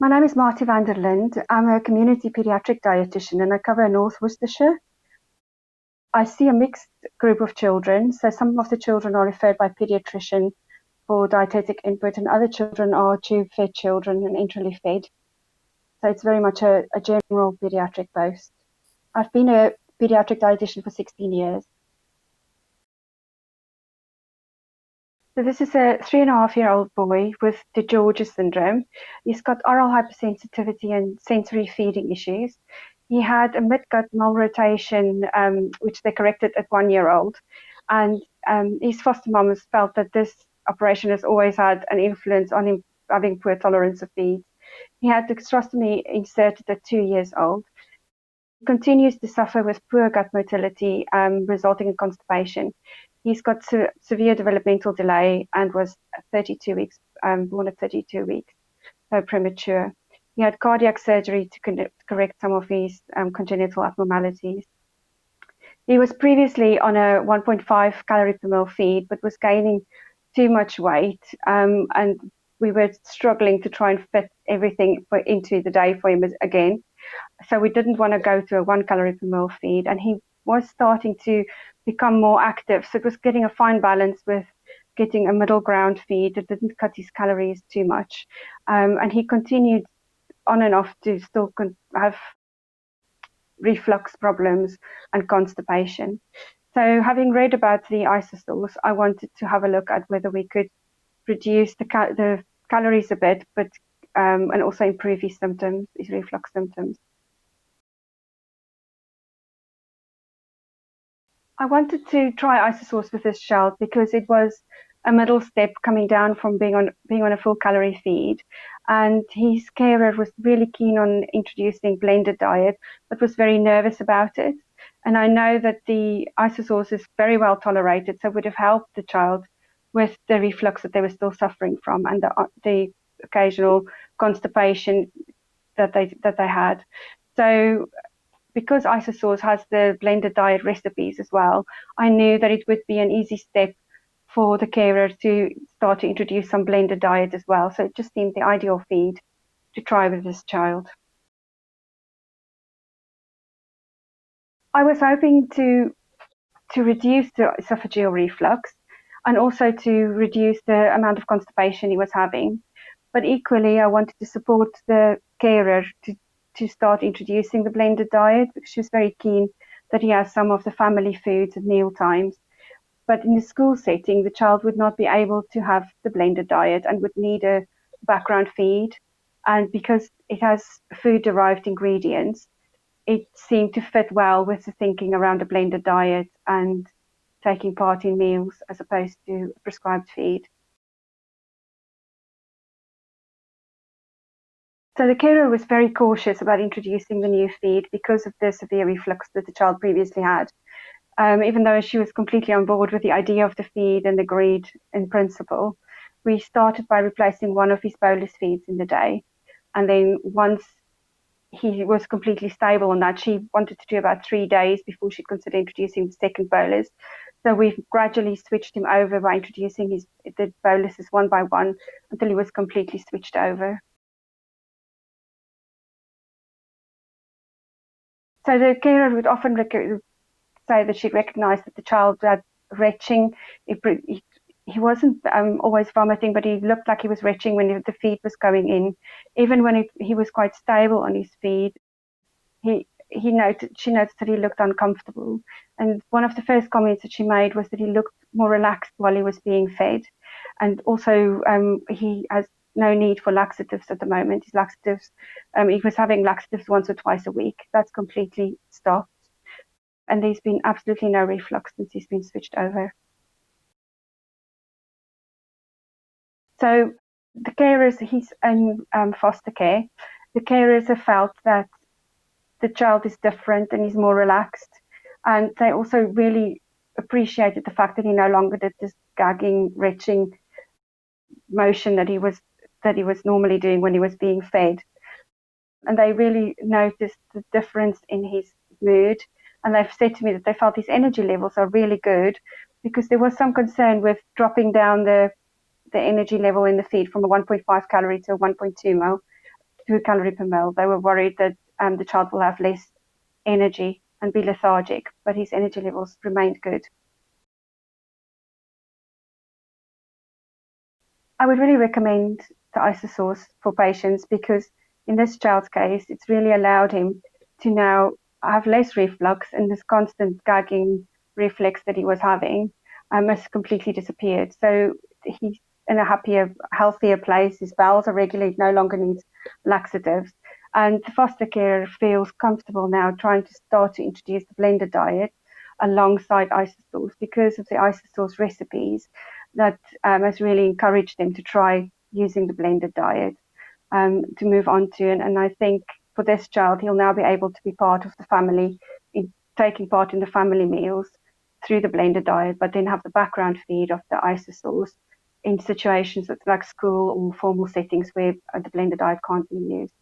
My name is Marti van der Linde. I'm a community pediatric dietitian and I cover North Worcestershire. I see a mixed group of children. So some of the children are referred by pediatrician for dietetic input and other children are tube-fed children and enterally fed. So it's very much a general pediatric post. I've been a pediatric dietitian for 16 years. So this is a 3.5-year-old boy with DeGeorge syndrome. He's got oral hypersensitivity and sensory feeding issues. He had a mid-gut malrotation, which they corrected at 1-year-old. And his foster mom has felt that this operation has always had an influence on him having poor tolerance of feeds. He had the gastrostomy inserted at 2 years old. He continues to suffer with poor gut motility, resulting in constipation. He's got severe developmental delay and was 32 weeks, born at 32 weeks, so premature. He had cardiac surgery to correct some of his congenital abnormalities. He was previously on a 1.5 calorie per ml feed, but was gaining too much weight, and we were struggling to try and fit everything into the day for him again. So we didn't want to go to a 1 calorie per ml feed, and he was starting to become more active. So it was getting a fine balance with getting a middle ground feed that didn't cut his calories too much. And he continued on and off to still have reflux problems and constipation. So having read about the Isosource, I wanted to have a look at whether we could reduce the calories a bit, but and also improve his symptoms, his reflux symptoms. I wanted to try Isosource with this child because it was a middle step coming down from being on a full calorie feed, and his carer was really keen on introducing blended diet, but was very nervous about it. And I know that the Isosource is very well tolerated, so would have helped the child with the reflux that they were still suffering from and the occasional constipation that they had. So because Isosource has the blended diet recipes as well, I knew that it would be an easy step for the carer to start to introduce some blended diet as well. So it just seemed the ideal feed to try with this child. I was hoping to reduce the esophageal reflux and also to reduce the amount of constipation he was having. But equally, I wanted to support the carer to start introducing the blended diet because she was very keen that he has some of the family foods at meal times. But in the school setting, the child would not be able to have the blended diet and would need a background feed. And because it has food-derived ingredients, it seemed to fit well with the thinking around a blended diet and taking part in meals as opposed to a prescribed feed. So the carer was very cautious about introducing the new feed because of the severe reflux that the child previously had. Even though she was completely on board with the idea of the feed and agreed in principle, we started by replacing one of his bolus feeds in the day. And then once he was completely stable on that, she wanted to do about 3 days before she'd consider introducing the second bolus. So we've gradually switched him over by introducing the boluses one by one until he was completely switched over. So the carer would often say that she recognized that the child had retching. He wasn't always vomiting, but he looked like he was retching when the feed was going in. Even when he was quite stable on his feed, she noticed that he looked uncomfortable. And one of the first comments that she made was that he looked more relaxed while he was being fed. And also, he has no need for laxatives at the moment. His laxatives, he was having laxatives once or twice a week. That's completely stopped. And there's been absolutely no reflux since he's been switched over. So the carers, he's in foster care. The carers have felt that the child is different and he's more relaxed. And they also really appreciated the fact that he no longer did this gagging, retching motion that he was normally doing when he was being fed. And they really noticed the difference in his mood. And they've said to me that they felt his energy levels are really good because there was some concern with dropping down the energy level in the feed from a 1.5 calorie to a 1.2 ml. 2 calorie per meal. They were worried that the child will have less energy and be lethargic, but his energy levels remained good. I would really recommend the Isosource for patients because in this child's case, it's really allowed him to now have less reflux, and this constant gagging reflex that he was having has completely disappeared. So he's in a happier, healthier place. His bowels are regulated, no longer needs laxatives. And the foster care feels comfortable now trying to start to introduce the blended diet alongside Isosource because of the Isosource recipes that has really encouraged them to try using the blended diet to move on to. And I think for this child, he'll now be able to be part of the family, taking part in the family meals through the blended diet, but then have the background feed of the Isosource in situations like school or formal settings where the blended diet can't be used.